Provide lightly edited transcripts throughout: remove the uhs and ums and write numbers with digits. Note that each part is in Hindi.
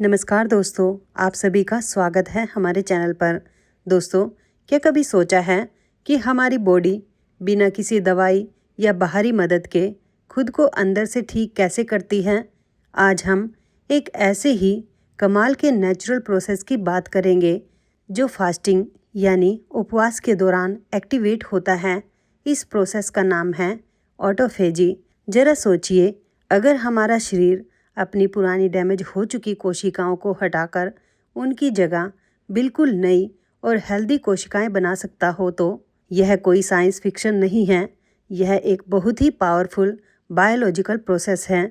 नमस्कार दोस्तों, आप सभी का स्वागत है हमारे चैनल पर। दोस्तों, क्या कभी सोचा है कि हमारी बॉडी बिना किसी दवाई या बाहरी मदद के खुद को अंदर से ठीक कैसे करती है? आज हम एक ऐसे ही कमाल के नेचुरल प्रोसेस की बात करेंगे जो फास्टिंग यानी उपवास के दौरान एक्टिवेट होता है। इस प्रोसेस का नाम है ऑटोफेजी। जरा सोचिए, अगर हमारा शरीर अपनी पुरानी डैमेज हो चुकी कोशिकाओं को हटाकर उनकी जगह बिल्कुल नई और हेल्दी कोशिकाएं बना सकता हो तो यह कोई साइंस फिक्शन नहीं है। यह एक बहुत ही पावरफुल बायोलॉजिकल प्रोसेस है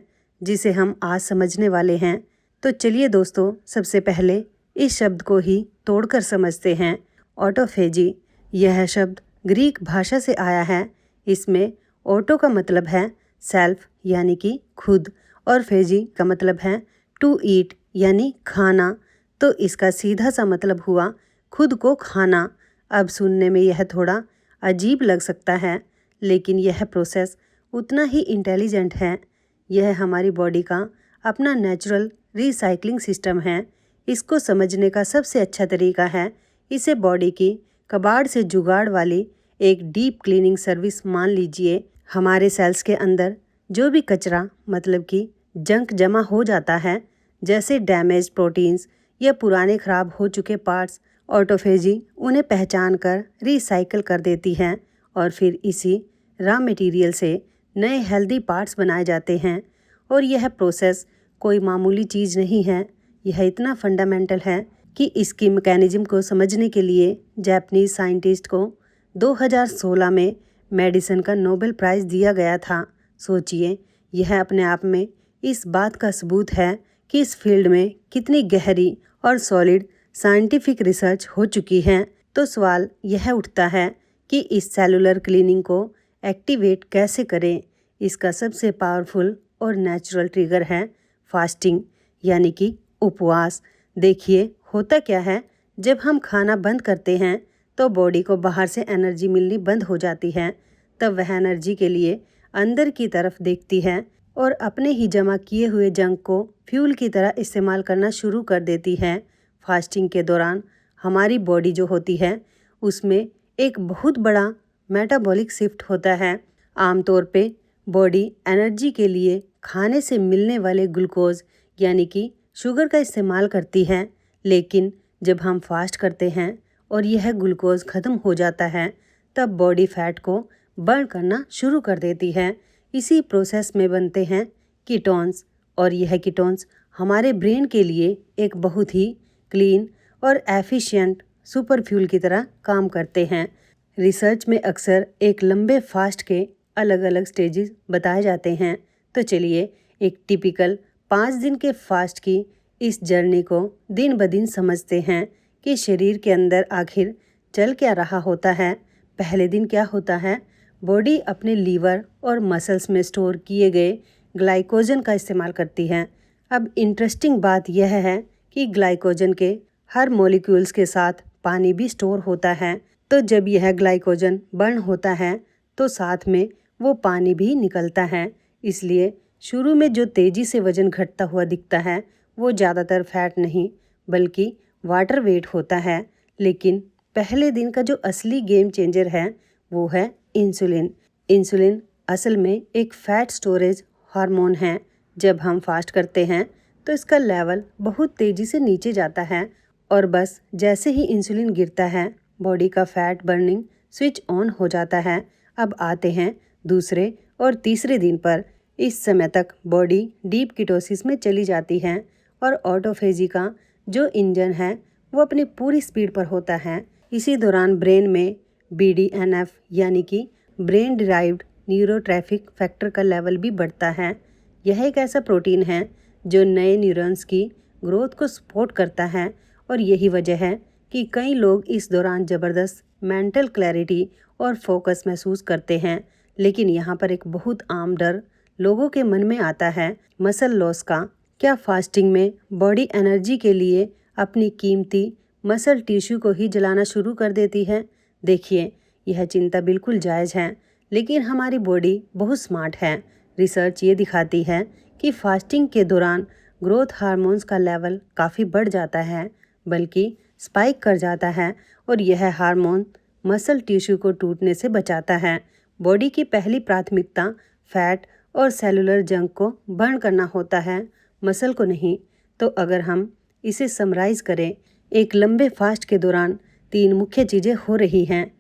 जिसे हम आज समझने वाले हैं। तो चलिए दोस्तों, सबसे पहले इस शब्द को ही तोड़कर समझते हैं। ऑटोफेजी, यह शब्द ग्रीक भाषा से आया है। इसमें ऑटो का मतलब है सेल्फ यानी कि खुद, और फेजी का मतलब है टू ईट यानी खाना। तो इसका सीधा सा मतलब हुआ खुद को खाना। अब सुनने में यह थोड़ा अजीब लग सकता है, लेकिन यह प्रोसेस उतना ही इंटेलिजेंट है। यह हमारी बॉडी का अपना नेचुरल रिसाइकलिंग सिस्टम है। इसको समझने का सबसे अच्छा तरीका है इसे बॉडी की कबाड़ से जुगाड़ वाली एक डीप क्लीनिंग सर्विस मान लीजिए। हमारे सेल्स के अंदर जो भी कचरा मतलब कि जंक जमा हो जाता है, जैसे डैमेज प्रोटीन्स या पुराने खराब हो चुके पार्ट्स, ऑटोफेजी उन्हें पहचान कर रिसाइकल कर देती है और फिर इसी रॉ मटेरियल से नए हेल्दी पार्ट्स बनाए जाते हैं। और यह प्रोसेस कोई मामूली चीज़ नहीं है। यह इतना फंडामेंटल है कि इसकी मैकेनिज्म को समझने के लिए जापानीज साइंटिस्ट को 2016 में मेडिसिन का नोबेल प्राइज़ दिया गया था। सोचिए, यह अपने आप में इस बात का सबूत है कि इस फील्ड में कितनी गहरी और सॉलिड साइंटिफिक रिसर्च हो चुकी है। तो सवाल यह उठता है कि इस सेलुलर क्लीनिंग को एक्टिवेट कैसे करें। इसका सबसे पावरफुल और नेचुरल ट्रिगर है फास्टिंग यानी कि उपवास। देखिए, होता क्या है, जब हम खाना बंद करते हैं तो बॉडी को बाहर से एनर्जी मिलनी बंद हो जाती है। तब वह एनर्जी के लिए अंदर की तरफ देखती है और अपने ही जमा किए हुए जंक को फ्यूल की तरह इस्तेमाल करना शुरू कर देती है। फास्टिंग के दौरान हमारी बॉडी जो होती है उसमें एक बहुत बड़ा मेटाबॉलिक शिफ्ट होता है। आमतौर पे बॉडी एनर्जी के लिए खाने से मिलने वाले ग्लूकोज यानी कि शुगर का इस्तेमाल करती है, लेकिन जब हम फास्ट करते हैं और यह ग्लूकोज ख़त्म हो जाता है तब बॉडी फैट को बर्न करना शुरू कर देती है। इसी प्रोसेस में बनते हैं कीटोन्स, और यह कीटोन्स हमारे ब्रेन के लिए एक बहुत ही क्लीन और एफिशिएंट सुपर फ्यूल की तरह काम करते हैं। रिसर्च में अक्सर एक लंबे फास्ट के अलग अलग स्टेजेस बताए जाते हैं। तो चलिए एक टिपिकल 5 दिन के फास्ट की इस जर्नी को दिन ब दिन समझते हैं कि शरीर के अंदर आखिर चल क्या रहा होता है। पहले दिन क्या होता है, बॉडी अपने लीवर और मसल्स में स्टोर किए गए ग्लाइकोजन का इस्तेमाल करती है। अब इंटरेस्टिंग बात यह है कि ग्लाइकोजन के हर मॉलिक्यूल्स के साथ पानी भी स्टोर होता है। तो जब यह ग्लाइकोजन बर्न होता है तो साथ में वो पानी भी निकलता है। इसलिए शुरू में जो तेज़ी से वज़न घटता हुआ दिखता है वो ज़्यादातर फैट नहीं बल्कि वाटर वेट होता है। लेकिन पहले दिन का जो असली गेम चेंजर है वो है इंसुलिन। इंसुलिन असल में एक फैट स्टोरेज हार्मोन है। जब हम फास्ट करते हैं तो इसका लेवल बहुत तेज़ी से नीचे जाता है और बस जैसे ही इंसुलिन गिरता है बॉडी का फैट बर्निंग स्विच ऑन हो जाता है। अब आते हैं दूसरे और तीसरे दिन पर। इस समय तक बॉडी डीप कीटोसिस में चली जाती है और ऑटोफेजी का जो इंजन है वो अपनी पूरी स्पीड पर होता है। इसी दौरान ब्रेन में BDNF यानी कि ब्रेन डिराइव्ड न्यूरोट्रैफिक फैक्टर का लेवल भी बढ़ता है। यह एक ऐसा प्रोटीन है जो नए न्यूरॉन्स की ग्रोथ को सपोर्ट करता है और यही वजह है कि कई लोग इस दौरान ज़बरदस्त मेंटल क्लैरिटी और फोकस महसूस करते हैं। लेकिन यहाँ पर एक बहुत आम डर लोगों के मन में आता है, मसल लॉस का। क्या फास्टिंग में बॉडी एनर्जी के लिए अपनी कीमती मसल टिश्यू को ही जलाना शुरू कर देती है? देखिए, यह चिंता बिल्कुल जायज़ है, लेकिन हमारी बॉडी बहुत स्मार्ट है। रिसर्च ये दिखाती है कि फास्टिंग के दौरान ग्रोथ हार्मोन्स का लेवल काफ़ी बढ़ जाता है, बल्कि स्पाइक कर जाता है और यह हार्मोन मसल टिश्यू को टूटने से बचाता है। बॉडी की पहली प्राथमिकता फैट और सेलुलर जंक को बर्न करना होता है, मसल को नहीं। तो अगर हम इसे समराइज़ करें, एक लंबे फास्ट के दौरान 3 मुख्य चीज़ें हो रही हैं।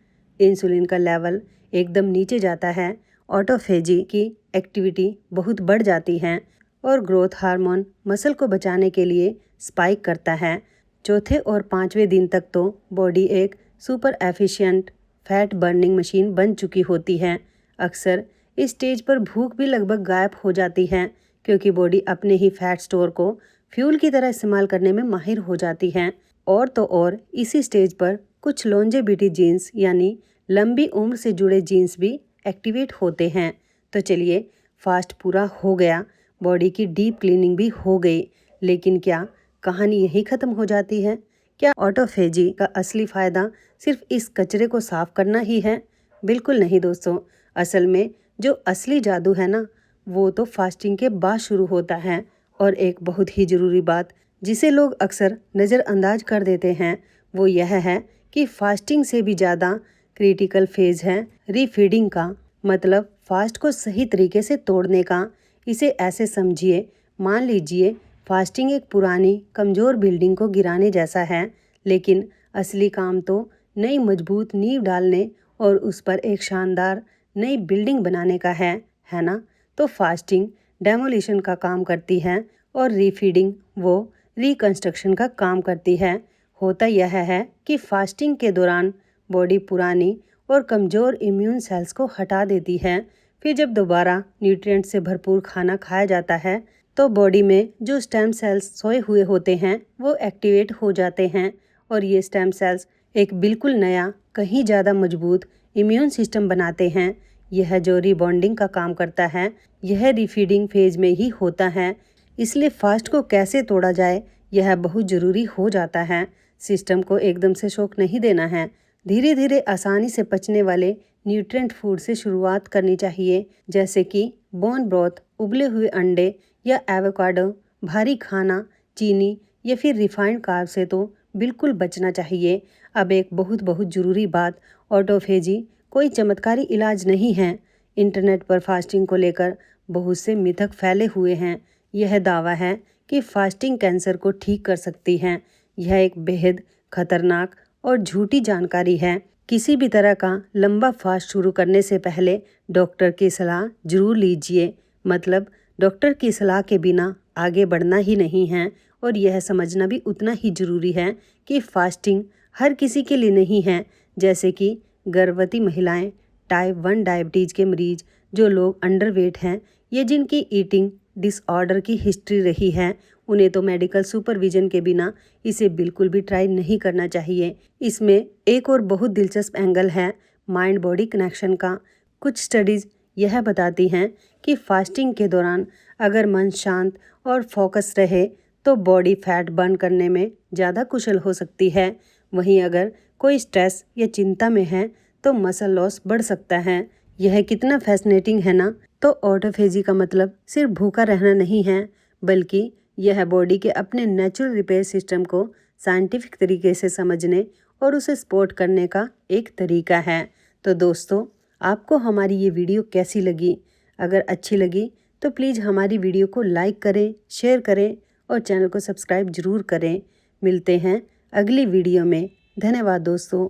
इंसुलिन का लेवल एकदम नीचे जाता है, ऑटोफेजी की एक्टिविटी बहुत बढ़ जाती है और ग्रोथ हार्मोन मसल को बचाने के लिए स्पाइक करता है। चौथे और 5वें दिन तक तो बॉडी एक super efficient fat burning machine बन चुकी होती है। अक्सर इस स्टेज पर भूख भी लगभग गायब हो जाती है, क्योंकि बॉडी अपने ही फैट स्टोर को फ्यूल की तरह इस्तेमाल करने में माहिर हो जाती है। और तो और इसी स्टेज पर कुछ लॉन्जेविटी जीन्स यानी लंबी उम्र से जुड़े जीन्स भी एक्टिवेट होते हैं। तो चलिए, फास्ट पूरा हो गया, बॉडी की डीप क्लीनिंग भी हो गई, लेकिन क्या कहानी यही ख़त्म हो जाती है? क्या ऑटोफेजी का असली फ़ायदा सिर्फ इस कचरे को साफ करना ही है? बिल्कुल नहीं दोस्तों। असल में जो असली जादू है ना, वो तो फास्टिंग के बाद शुरू होता है। और एक बहुत ही ज़रूरी बात जिसे लोग अक्सर नज़रअंदाज कर देते हैं, वो यह है कि फास्टिंग से भी ज़्यादा क्रिटिकल फेज़ है रीफीडिंग का, मतलब फास्ट को सही तरीके से तोड़ने का। इसे ऐसे समझिए, मान लीजिए फास्टिंग एक पुरानी कमज़ोर बिल्डिंग को गिराने जैसा है, लेकिन असली काम तो नई मजबूत नींव डालने और उस पर एक शानदार नई बिल्डिंग बनाने का है ना? तो फास्टिंग डेमोलिशन का काम करती है और रीफीडिंग वो रिकंस्ट्रक्शन का काम करती है। होता यह है कि फास्टिंग के दौरान बॉडी पुरानी और कमज़ोर इम्यून सेल्स को हटा देती है। फिर जब दोबारा न्यूट्रिएंट से भरपूर खाना खाया जाता है, तो बॉडी में जो स्टेम सेल्स सोए हुए होते हैं वो एक्टिवेट हो जाते हैं और ये स्टेम सेल्स एक बिल्कुल नया, कहीं ज़्यादा मजबूत इम्यून सिस्टम बनाते हैं। यह जो रीबॉन्डिंग का काम करता है, यह रीफीडिंग फेज में ही होता है। इसलिए फास्ट को कैसे तोड़ा जाए, यह बहुत ज़रूरी हो जाता है। सिस्टम को एकदम से शॉक नहीं देना है, धीरे धीरे आसानी से पचने वाले न्यूट्रिएंट फूड से शुरुआत करनी चाहिए, जैसे कि बोन ब्रॉथ, उबले हुए अंडे या एवोकाडो। भारी खाना, चीनी या फिर रिफाइंड कार्ब से तो बिल्कुल बचना चाहिए। अब एक बहुत बहुत ज़रूरी बात, ऑटोफेजी कोई चमत्कारी इलाज नहीं है। इंटरनेट पर फास्टिंग को लेकर बहुत से मिथक फैले हुए हैं। यह दावा है कि फास्टिंग कैंसर को ठीक कर सकती है। यह एक बेहद खतरनाक और झूठी जानकारी है। किसी भी तरह का लंबा फास्ट शुरू करने से पहले डॉक्टर की सलाह जरूर लीजिए, मतलब डॉक्टर की सलाह के बिना आगे बढ़ना ही नहीं है। और यह समझना भी उतना ही ज़रूरी है कि फास्टिंग हर किसी के लिए नहीं है, जैसे कि गर्भवती महिलाएं, टाइप 1 डायबिटीज़ के मरीज, जो लोग अंडरवेट हैं, ये जिनकी ईटिंग डिसऑर्डर की हिस्ट्री रही है, उन्हें तो मेडिकल सुपरविजन के बिना इसे बिल्कुल भी ट्राई नहीं करना चाहिए। इसमें एक और बहुत दिलचस्प एंगल है माइंड बॉडी कनेक्शन का। कुछ स्टडीज़ यह बताती हैं कि फास्टिंग के दौरान अगर मन शांत और फोकस रहे तो बॉडी फैट बर्न करने में ज़्यादा कुशल हो सकती है। वहीं अगर कोई स्ट्रेस या चिंता में है तो मसल लॉस बढ़ सकता है। यह कितना फैसिनेटिंग है ना? तो ऑटोफेजी का मतलब सिर्फ भूखा रहना नहीं है, बल्कि यह बॉडी के अपने नेचुरल रिपेयर सिस्टम को साइंटिफिक तरीके से समझने और उसे सपोर्ट करने का एक तरीका है। तो दोस्तों, आपको हमारी ये वीडियो कैसी लगी? अगर अच्छी लगी तो प्लीज़ हमारी वीडियो को लाइक करें, शेयर करें और चैनल को सब्सक्राइब ज़रूर करें। मिलते हैं अगली वीडियो में। धन्यवाद दोस्तों।